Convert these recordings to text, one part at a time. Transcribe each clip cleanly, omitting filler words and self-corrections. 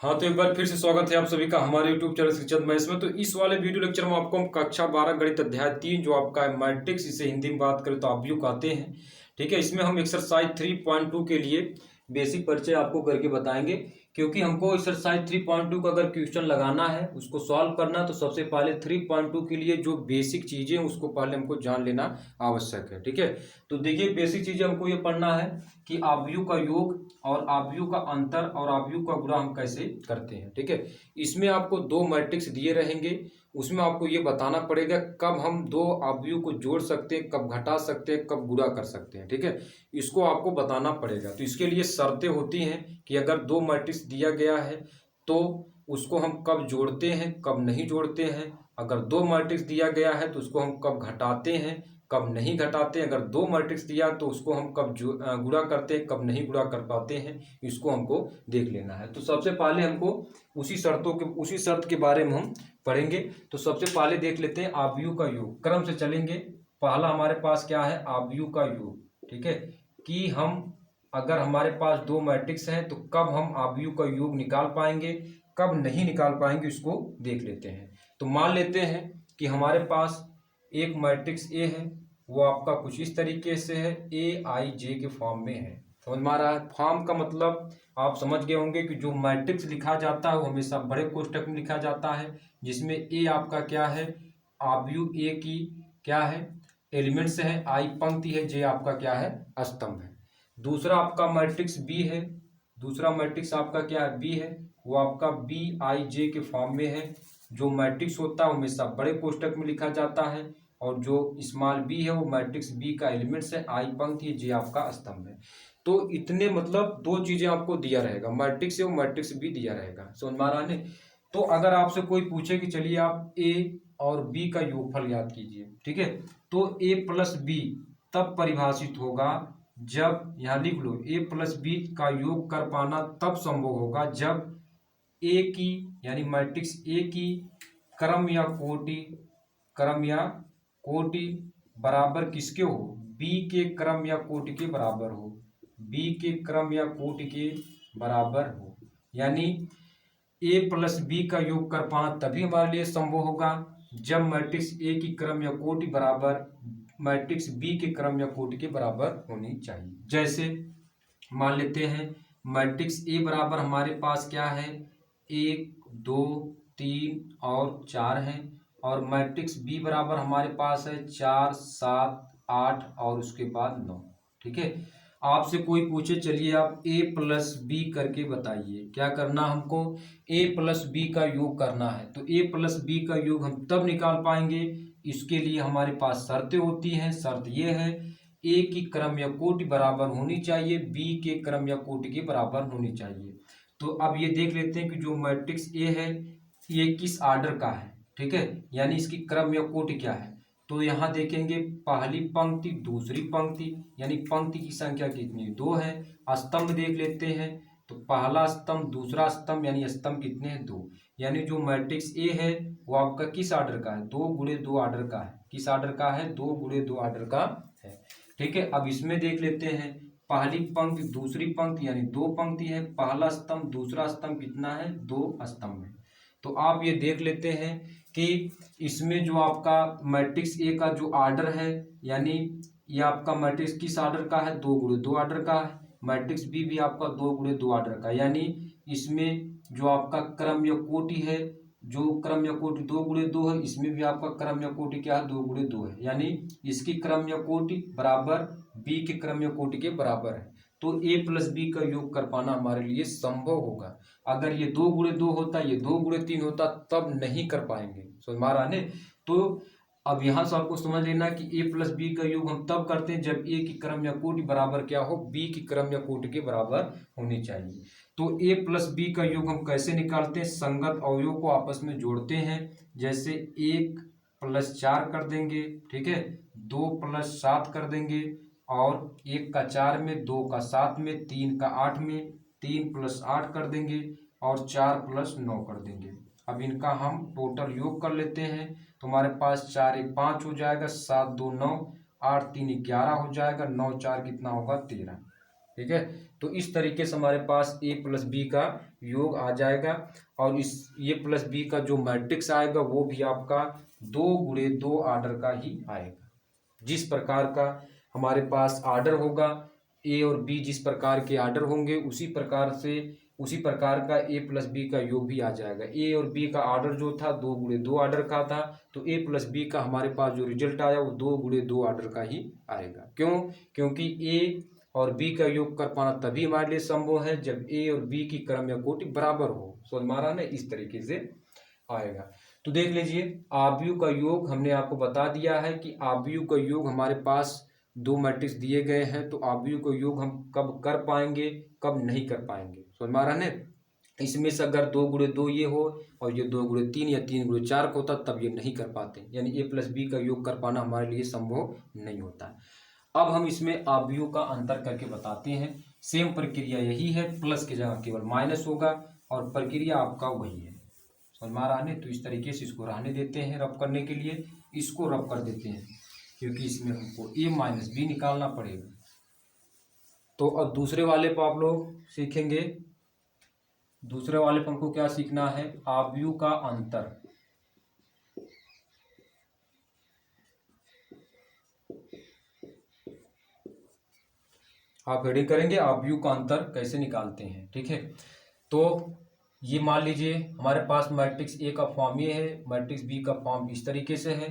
हाँ, तो एक बार फिर से स्वागत है आप सभी का हमारे YouTube चैनल शिक्षक मैथ्स में। तो इस वाले वीडियो लेक्चर में आपको हम कक्षा 12 गणित अध्याय 3 जो आपका है मैट्रिक्स, इसे हिंदी में बात करें तो आव्यूह कहते हैं। ठीक है, इसमें हम एक्सरसाइज 3.2 के लिए बेसिक परिचय आपको करके बताएंगे, क्योंकि हमको एक्सरसाइज 3.2 का अगर क्वेश्चन लगाना है, उसको सॉल्व करना है, तो सबसे पहले 3.2 के लिए जो बेसिक चीज़ें हैं उसको पहले हमको जान लेना आवश्यक है। ठीक है, तो देखिए बेसिक चीज़ें हमको ये पढ़ना है कि आव्यूह का योग और आव्यूह का अंतर और आव्यूह का गुणा हम कैसे करते हैं। ठीक है, इसमें आपको दो मैट्रिक्स दिए रहेंगे, उसमें आपको ये बताना पड़ेगा कब हम दो आव्यूह को जोड़ सकते हैं, कब घटा सकते हैं, कब गुणा कर सकते हैं। ठीक है, इसको आपको बताना पड़ेगा। तो इसके लिए शर्तें होती हैं कि अगर दो मैट्रिक्स दिया गया है तो उसको हम कब जोड़ते हैं, कब नहीं जोड़ते हैं। अगर दो मैट्रिक्स दिया गया है तो उसको हम कब घटाते हैं, कब नहीं घटाते हैं। अगर दो मैट्रिक्स दिया तो उसको हम कब गुणा करते हैं, कब नहीं गुणा कर पाते हैं, इसको हमको देख लेना है। तो सबसे पहले हमको उसी शर्त के बारे में हम पढ़ेंगे। तो सबसे पहले देख लेते हैं आव्यूह का योग, क्रम से चलेंगे। पहला हमारे पास क्या है, आव्यूह का योग। ठीक है, कि हम अगर हमारे पास दो मैट्रिक्स हैं तो कब हम आव्यूह का योग निकाल पाएंगे, कब नहीं निकाल पाएंगे, इसको देख लेते हैं। तो मान लेते हैं कि हमारे पास एक मैट्रिक्स ए है, वो आपका कुछ इस तरीके से है, ए आई जे के फॉर्म में है। समझ में आ रहा है? फॉर्म का मतलब आप समझ गए होंगे कि जो मैट्रिक्स लिखा जाता है वो हमेशा बड़े कोष्ठक में लिखा जाता है, जिसमें ए आपका क्या है, आव्यूह ए की क्या है, एलिमेंट्स है, आई पंक्ति है, जे आपका क्या है, स्तंभ है। दूसरा आपका मैट्रिक्स बी है, दूसरा मैट्रिक्स आपका क्या है, बी है, वो आपका बी आई जे के फॉर्म में है। जो मैट्रिक्स होता है हमेशा बड़े कोष्ठक में लिखा जाता है, और जो स्मॉल बी है वो मैट्रिक्स बी का एलिमेंट्स है, आई पंक्ति है, जे आपका स्तंभ है। तो इतने मतलब दो चीजें आपको दिया रहेगा, मैट्रिक्स है वो मैट्रिक्स बी दिया रहेगा। समझ में आ रहा है? तो अगर आपसे कोई पूछे कि चलिए आप ए और बी का योगफल याद कीजिए, ठीक है, तो ए प्लस बी तब परिभाषित होगा जब, यहां लिख लो, ए प्लस बी का योग कर पाना तब संभव होगा जब ए की यानी मैट्रिक्स ए की क्रम या कोटि, क्रम या कोटि बराबर किसके हो, बी के क्रम या कोटि के बराबर हो, बी के क्रम या कोटि के बराबर हो। यानी ए प्लस बी का योग कर पाना तभी हमारे लिए संभव होगा जब मैट्रिक्स ए की क्रम या कोटि बराबर मैट्रिक्स बी के क्रम या कोटि के बराबर होनी चाहिए। जैसे मान लेते हैं मैट्रिक्स ए बराबर हमारे पास क्या है, 1 2 3 और 4 है, और मैट्रिक्स बी बराबर हमारे पास है 4 7 8 और उसके बाद 9। ठीक है, आपसे कोई पूछे चलिए आप ए प्लस बी करके बताइए, क्या करना हमको, ए प्लस बी का योग करना है। तो ए प्लस बी का योग हम तब निकाल पाएंगे, इसके लिए हमारे पास शर्तें होती हैं। शर्त ये है, ए की क्रम या कोटि बराबर होनी चाहिए, बी के क्रम या कोटि के बराबर होनी चाहिए। तो अब ये देख लेते हैं कि जो मैट्रिक्स ए है ये किस ऑर्डर का है। ठीक है, यानी इसकी क्रम या कोटि क्या है। तो यहाँ देखेंगे पहली पंक्ति दूसरी पंक्ति, यानी पंक्ति की संख्या कितनी, 2 है। स्तंभ देख लेते हैं, तो पहला स्तंभ दूसरा स्तंभ यानी स्तंभ कितने हैं, 2। यानी जो मैट्रिक्स ए है वो आपका किस ऑर्डर का है, 2 गुणे 2 ऑर्डर का है। किस ऑर्डर का है, 2 गुणे 2 ऑर्डर का है। ठीक है, अब इसमें देख लेते हैं पहली पंक्ति दूसरी पंक्ति यानी 2 पंक्ति है, पहला स्तंभ दूसरा स्तंभ कितना है, 2 स्तंभ है। तो आप ये देख लेते हैं कि इसमें जो आपका मैट्रिक्स ए का जो ऑर्डर है, यानी ये आपका मैट्रिक्स किस ऑर्डर का है, 2 गुणे 2 ऑर्डर का है। मैट्रिक्स बी भी आपका 2 गुणे 2 ऑर्डर का, यानी इसमें जो आपका क्रम या कोटि है, जो क्रम या कोटि 2 गुणे 2 है, इसमें भी आपका क्रम या कोटि क्या है, 2 गुणे 2 है। यानी इसकी क्रम या कोटि बराबर बी के क्रम या कोटि के बराबर है। तो ए प्लस बी का योग कर पाना हमारे लिए संभव होगा। अगर ये 2 गुणे 2 होता, ये 2 गुणे 3 होता, तब नहीं कर पाएंगे। समझ में आ रहा है? तो अब यहाँ से आपको समझ लेना कि ए प्लस बी का योग हम तब करते हैं जब ए की क्रम या कोटि बराबर क्या हो, बी की क्रम या कोटि के बराबर होनी चाहिए। तो ए प्लस बी का योग हम कैसे निकालते हैं, संगत अवयव को आपस में जोड़ते हैं। जैसे 1 प्लस 4 कर देंगे, ठीक है, 2 प्लस 7 कर देंगे, और 1 का 4 में, 2 का 7 में, 3 का 8 में, 3 प्लस 8 कर देंगे, और 4 प्लस 9 कर देंगे। अब इनका हम टोटल योग कर लेते हैं, तो हमारे पास 4 1 5 हो जाएगा, 7 2 9, 8 3 11 हो जाएगा, 9 4 कितना होगा, 13। ठीक है, तो इस तरीके से हमारे पास ए प्लस बी का योग आ जाएगा और इस ए प्लस बी का जो मैट्रिक्स आएगा वो भी आपका 2 × 2 आर्डर का ही आएगा। जिस प्रकार का हमारे पास आर्डर होगा, ए और बी जिस प्रकार के आर्डर होंगे उसी प्रकार का ए प्लस बी का योग भी आ जाएगा। ए और बी का आर्डर जो था 2 × 2 आर्डर का था, तो ए प्लस बी का हमारे पास जो रिजल्ट आया वो 2 × 2 आर्डर का ही आएगा। क्यों? क्योंकि ए और बी का योग कर पाना तभी हमारे लिए संभव है जब ए और बी की क्रम या कोटि बराबर हो। समझ में आ रहा है? इस तरीके से आएगा। तो देख लीजिए, आव्यूह का योग हमने आपको बता दिया है कि आव्यूह का योग हमारे पास 2 मैट्रिक्स दिए गए हैं, तो आव्यूह का योग हम कब कर पाएंगे, कब नहीं कर पाएंगे। समझ में आ रहा है? इसमें से अगर 2 × 2 ये हो और ये 2 × 3 या 3 × 4 का होता तब ये नहीं कर पाते, यानी ए प्लस बी का योग कर पाना हमारे लिए संभव नहीं होता है। अब हम इसमें आव्यूह का अंतर करके बताते हैं। सेम प्रक्रिया यही है, प्लस की जगह केवल माइनस होगा और प्रक्रिया आपका वही है। समझ में आ रहा है? तो इस तरीके से इसको रहने देते हैं, रब करने के लिए इसको रब कर देते हैं क्योंकि इसमें हमको ए माइनस बी निकालना पड़ेगा। तो अब दूसरे वाले पर आप लोग सीखेंगे। दूसरे वाले पर हमको क्या सीखना है? आव्यूह का अंतर। आप हेडिंग करेंगे आव्यूह का अंतर कैसे निकालते हैं। ठीक है, तो ये मान लीजिए हमारे पास मैट्रिक्स ए का फॉर्म ये है, मैट्रिक्स बी का फॉर्म इस तरीके से है।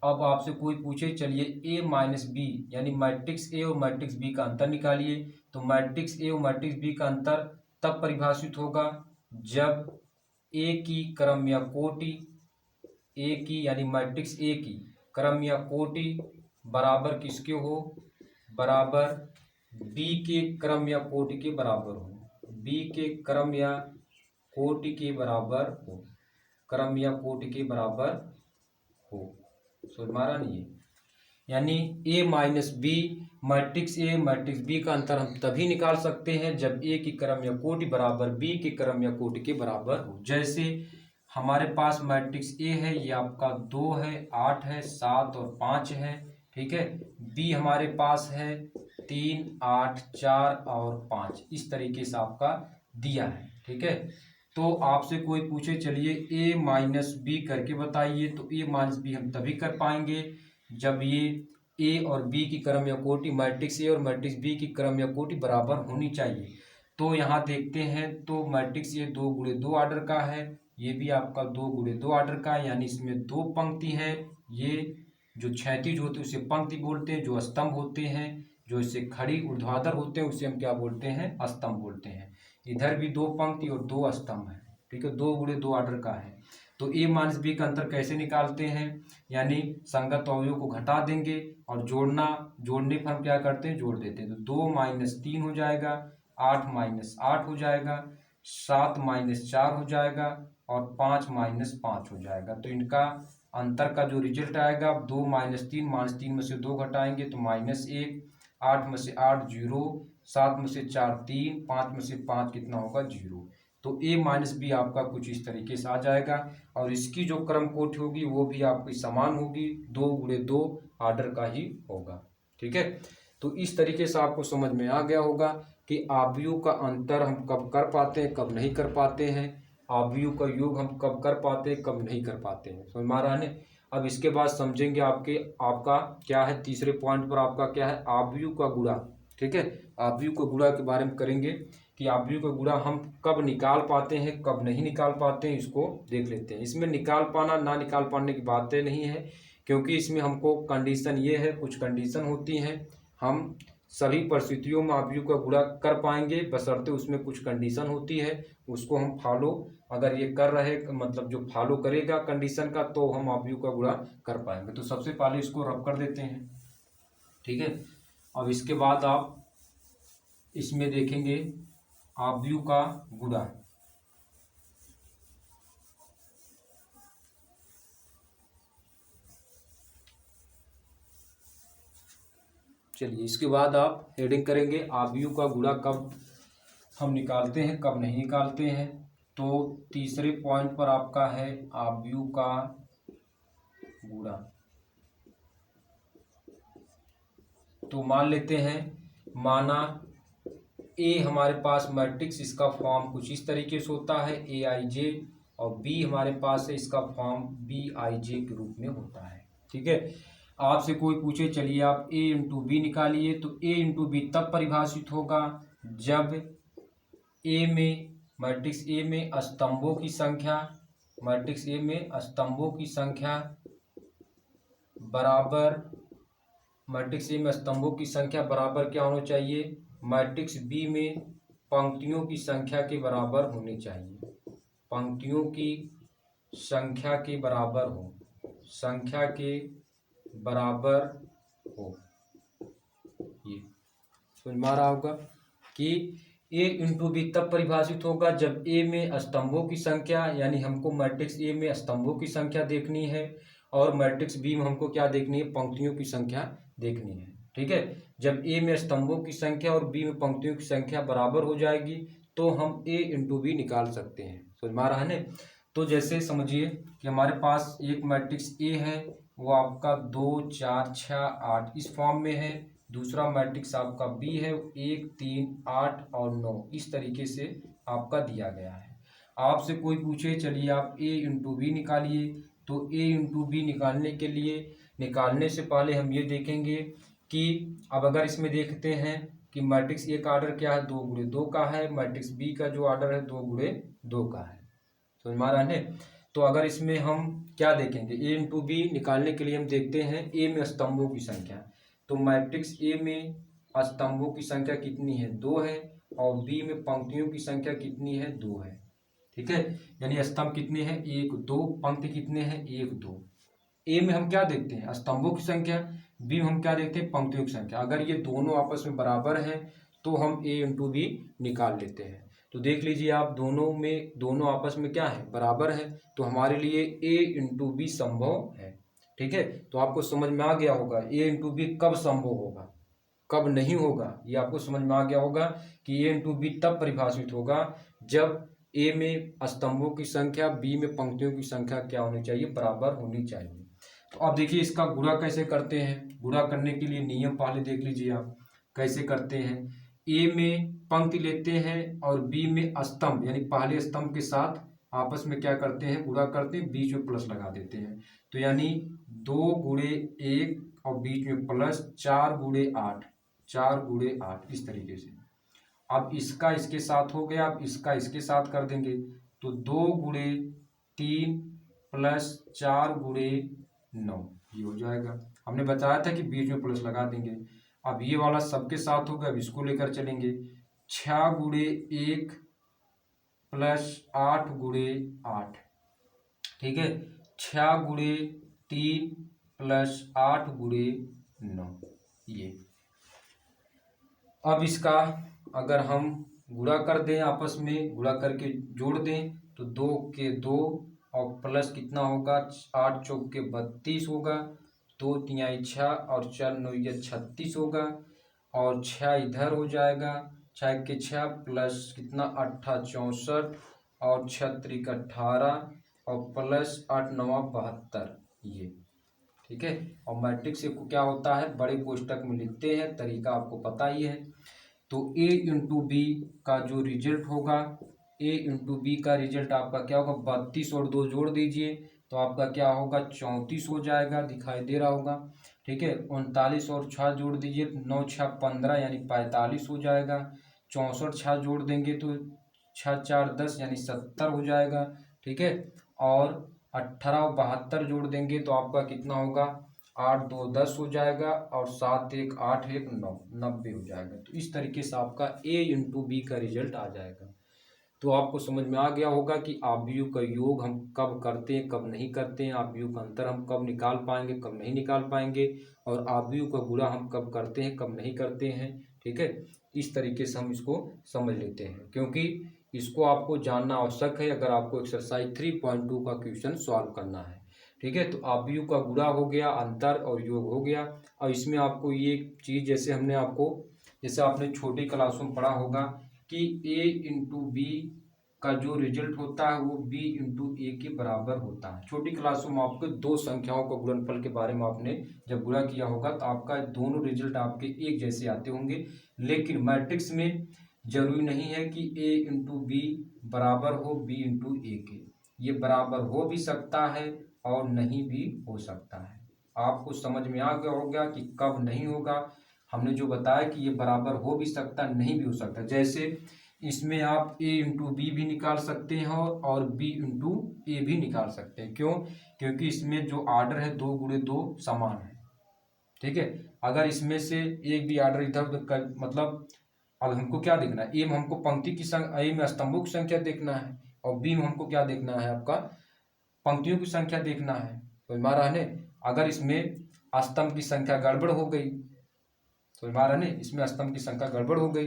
अब आपसे कोई पूछे चलिए ए माइनस बी यानी मैट्रिक्स ए और मैट्रिक्स बी का अंतर निकालिए, तो मैट्रिक्स ए और मैट्रिक्स बी का अंतर तब परिभाषित होगा जब ए की क्रम या कोटि, ए की यानी मैट्रिक्स ए की क्रम या कोटि बराबर किसके हो, बराबर बी के क्रम या कोटि के बराबर हो। बी के क्रम या कोटि के बराबर हो, क्रम या कोटि के बराबर हो। समझ में आ रहा नहीं है? यानी A minus B, matrix A matrix B का अंतर हम तभी निकाल सकते हैं जब ए की क्रम या कोटि बराबर बी के क्रम या कोटि के बराबर हो। जैसे हमारे पास मैट्रिक्स ए है, ये आपका 2 है, 8 है, 7 और 5 है। ठीक है, बी हमारे पास है 3, 8, 4 और 5, इस तरीके से आपका दिया है। ठीक है, तो आपसे कोई पूछे चलिए ए माइनस बी करके बताइए, तो ए माइनस बी हम तभी कर पाएंगे जब ये ए और बी की क्रम या कोटि, मैट्रिक्स ए और मैट्रिक्स बी की क्रम या कोटि बराबर होनी चाहिए। तो यहाँ देखते हैं, तो मैट्रिक्स ए 2 × 2 आर्डर का है, ये भी आपका 2 × 2 आर्डर का है, यानी इसमें 2 पंक्ति है। ये जो क्षैतिज होते हैं उसे पंक्ति बोलते हैं, जो स्तंभ होते हैं, जो इसे खड़ी ऊर्ध्वाधर होते हैं उसे हम क्या बोलते हैं, स्तंभ बोलते हैं। इधर भी 2 पंक्ति और 2 स्तंभ है। ठीक है, 2 × 2 आर्डर का है। तो ए माइनस बी का अंतर कैसे निकालते हैं, यानी संगत अवयव को घटा देंगे और जोड़ने पर हम क्या करते हैं, जोड़ देते हैं। तो 2 - 3 हो जाएगा, 8 - 8 हो जाएगा, 7 - 4 हो जाएगा और 5 - 5 हो जाएगा। तो इनका अंतर का जो रिजल्ट आएगा, 2 - 3 -3 में से 2 घटाएंगे तो -1, 8 में से 8 0, 7 में से 4 3, 5 में से 5 कितना होगा, 0। तो ए माइनस बी आपका कुछ इस तरीके से आ जाएगा और इसकी जो क्रम कोटि होगी वो भी आपकी समान होगी, 2 × 2 आर्डर का ही होगा। ठीक है, तो इस तरीके से आपको समझ में आ गया होगा कि आव्यूह का अंतर हम कब कर पाते हैं, कब नहीं कर पाते हैं, आव्यूह का योग हम कब कर पाते हैं, कब नहीं कर पाते हैं। समझ में आ रहा है? अब इसके बाद समझेंगे आपका क्या है, तीसरे पॉइंट पर आपका क्या है, आव्यूह का गुणा। ठीक है, आव्यूह का गुणा के बारे में करेंगे कि आव्यूह का गुणा हम कब निकाल पाते हैं, कब नहीं निकाल पाते हैं, इसको देख लेते हैं। इसमें निकाल पाना ना निकाल पाने की बातें नहीं है, क्योंकि इसमें हमको कंडीशन ये है, कुछ कंडीशन होती हैं। हम सभी परिस्थितियों में आव्यूह का गुणा कर पाएंगे, बशर्ते उसमें कुछ कंडीशन होती है, उसको हम फॉलो अगर ये कर रहे, मतलब जो फॉलो करेगा कंडीशन का, तो हम आव्यूह का गुणा कर पाएंगे। तो सबसे पहले इसको रब कर देते हैं। ठीक है, अब इसके बाद आप इसमें देखेंगे आव्यूह का गुणा। चलिए, इसके बाद आप हेडिंग करेंगे आव्यूह का गुणा कब हम निकालते हैं, कब नहीं निकालते हैं। तो तीसरे पॉइंट पर आपका है आव्यूह का गुणा। तो मान लेते हैं, माना ए हमारे पास मैट्रिक्स, इसका फॉर्म कुछ इस तरीके से होता है AIJ, और बी हमारे पास है, इसका फॉर्म BIJ के रूप में होता है। ठीक है, आपसे कोई पूछे चलिए आप A इंटू बी निकालिए, तो A इंटू बी तब परिभाषित होगा जब A में मैट्रिक्स A में स्तंभों की संख्या, मैट्रिक्स A में स्तंभों की संख्या बराबर, मैट्रिक्स ए में स्तंभों की संख्या बराबर क्या होना चाहिए, मैट्रिक्स बी में पंक्तियों की संख्या के बराबर होनी चाहिए, पंक्तियों की संख्या के बराबर हो, संख्या के बराबर हो। ये समझ में आ रहा होगा कि ए इंटू बी तब परिभाषित होगा जब ए में स्तंभों की संख्या, यानी हमको मैट्रिक्स ए में स्तंभों की संख्या देखनी है और मैट्रिक्स बी में हमको क्या देखनी है, पंक्तियों की संख्या देखनी है। ठीक है, जब ए में स्तंभों की संख्या और बी में पंक्तियों की संख्या बराबर हो जाएगी तो हम ए इंटू बी निकाल सकते हैं। समझ में आ रहा है ना। तो जैसे समझिए कि हमारे पास एक मैट्रिक्स ए है, वो आपका 2 4 6 8 इस फॉर्म में है। दूसरा मैट्रिक्स आपका बी है, 1 3 8 और 9 इस तरीके से आपका दिया गया है। आपसे कोई पूछे चलिए आप ए इंटू बी निकालिए, तो ए इंटू बी निकालने के लिए, निकालने से पहले हम ये देखेंगे कि अब अगर इसमें देखते हैं कि मैट्रिक्स ए का आर्डर क्या है, 2 गुणे 2 का है, मैट्रिक्स बी का जो आर्डर है 2 गुणे 2 का है। समझ में आ रहा है। तो अगर इसमें हम क्या देखेंगे, ए इंटू बी निकालने के लिए हम देखते हैं ए में स्तंभों की संख्या, तो मैट्रिक्स ए में स्तंभों की संख्या कितनी है, 2 है, और बी में पंक्तियों की संख्या कितनी है, 2 है। ठीक है, यानी स्तंभ कितने हैं, 1 2, पंक्ति कितने हैं, 1 2। ए में हम क्या देखते हैं, स्तंभों की संख्या, बी में हम क्या देखते हैं, पंक्तियों की संख्या। अगर ये दोनों आपस में बराबर हैं तो हम ए इंटू बी निकाल लेते हैं। तो देख लीजिए आप, दोनों आपस में क्या है, बराबर है, तो हमारे लिए ए इंटू बी संभव है। ठीक है, तो आपको समझ में आ गया होगा ए इंटू बी कब संभव होगा, कब नहीं होगा, ये आपको समझ में आ गया होगा कि ए इंटू बी तब परिभाषित होगा जब ए में स्तंभों की संख्या, बी में पंक्तियों की संख्या क्या होनी चाहिए, बराबर होनी चाहिए। तो अब देखिए इसका गुणा कैसे करते हैं। गुणा करने के लिए नियम पहले देख लीजिए आप कैसे करते हैं। ए में पंक्ति लेते हैं और बी में स्तंभ, यानी पहले स्तंभ के साथ आपस में क्या करते हैं, गुणा करते हैं, बीच में प्लस लगा देते हैं। तो यानी 2 गुणे 1 और बीच में प्लस 4 गुणे 8, 4 गुणे 8 इस तरीके से। अब इसका इसके साथ हो गया, अब इसका इसके साथ कर देंगे, तो 2 गुणे 3 प्लस 4 गुणे 9 ये हो जाएगा। हमने बताया था कि बीच में प्लस लगा देंगे। अब ये वाला सबके साथ होगा, अब इसको लेकर चलेंगे, 6 गुणे 1 प्लस 8 गुणे 8। ठीक है, 6 गुणे 3 प्लस 8 गुणे 9 ये। अब इसका अगर हम गुणा कर दें, आपस में गुणा करके जोड़ दें, तो 2 के 2 और प्लस कितना होगा, 8 चौक के 32 होगा, 2 तिहाई 6 और 4 9 36 होगा, और 6 इधर हो जाएगा, 6 के 6 प्लस कितना 8 64 और 6 त्रिक 18 और प्लस 8 9 72 ये। ठीक है, और मैट्रिक्स को क्या होता है, बड़े कोष्टक में लिखते हैं, तरीका आपको पता ही है। तो ए इंटू बी का जो रिजल्ट होगा, ए इंटू बी का रिजल्ट आपका क्या होगा, 32 और 2 जोड़ दीजिए तो आपका क्या होगा, 34 हो जाएगा, दिखाई दे रहा होगा। ठीक है, 39 और 6 जोड़ दीजिए, 9 6 15 यानी 45 हो जाएगा। 64 6 जोड़ देंगे तो 6 4 10 यानी 70 हो जाएगा। ठीक है, और 18 और 72 जोड़ देंगे तो आपका कितना होगा, 8 2 10 हो जाएगा, और 7 1 8 1 9 90 हो जाएगा। तो इस तरीके से आपका ए इंटू बी का रिजल्ट आ जाएगा। तो आपको समझ में आ गया होगा कि आव्यूह का योग हम कब करते हैं, कब नहीं करते हैं, आव्यूह का अंतर हम कब निकाल पाएंगे, कब नहीं निकाल पाएंगे, और आव्यूह का गुणा हम कब करते हैं, कब नहीं करते हैं। ठीक है, इस तरीके से हम इसको समझ लेते हैं, क्योंकि इसको आपको जानना आवश्यक है अगर आपको एक्सरसाइज 3.2 का क्वेश्चन सॉल्व करना है। ठीक है, तो आव्यूह का गुणा हो गया, अंतर और योग हो गया। और इसमें आपको ये चीज़ जैसे आपने छोटी क्लासों में पढ़ा होगा कि ए इंटू बी का जो रिजल्ट होता है वो बी इंटू ए के बराबर होता है। छोटी क्लासों में आपको 2 संख्याओं का गुणनफल के बारे में आपने जब गुणा किया होगा तो आपका दोनों रिजल्ट आपके एक जैसे आते होंगे। लेकिन मैट्रिक्स में जरूरी नहीं है कि a इंटू बी बराबर हो b इंटू ए के। ये बराबर हो भी सकता है और नहीं भी हो सकता है। आपको समझ में आ गया होगा कि कब नहीं होगा। हमने जो बताया कि ये बराबर हो भी सकता नहीं भी हो सकता। जैसे इसमें आप a इंटू बी भी निकाल सकते हैं और b इंटू ए भी निकाल सकते हैं। क्यों? क्योंकि इसमें जो आर्डर है 2 गुणे 2 समान है। ठीक है, अगर इसमें से एक भी आर्डर इधर उधर मतलब अब हमको क्या देखना है, ए में हमको पंक्ति की संख्या, ए में स्तंभों की संख्या देखना है और बी में हमको क्या देखना है, आपका पंक्तियों की संख्या देखना है। तो हमारा है अगर इसमें स्तंभ की संख्या गड़बड़ हो गई तो हमारा इसमें स्तंभ की संख्या गड़बड़ हो गई,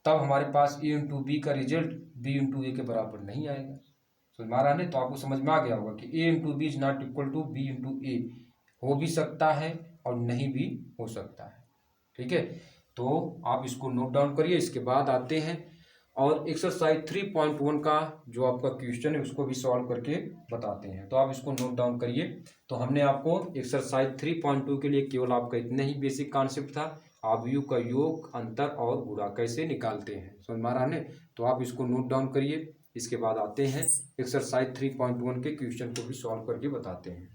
तब हमारे पास ए इंटू बी का रिजल्ट बी इंटू ए के बराबर नहीं आएगा। तो हमारा तो आपको समझ में आ गया होगा कि A into B is not equal to B into A. हो भी सकता है और नहीं भी हो सकता है। ठीक है, तो आप इसको नोट डाउन करिए। इसके बाद आते हैं और एक्सरसाइज 3.1 का जो आपका क्वेश्चन है उसको भी सॉल्व करके बताते हैं। तो आप इसको नोट डाउन करिए। तो हमने आपको एक्सरसाइज 3.2 के लिए केवल आपका इतना ही बेसिक कॉन्सेप्ट था, अवयव का योग, अंतर और गुणा कैसे निकालते हैं, समझ में आ रहा है। तो आप इसको नोट डाउन करिए। इसके बाद आते हैं एक्सरसाइज 3.1 के क्वेश्चन को भी सॉल्व करके बताते हैं।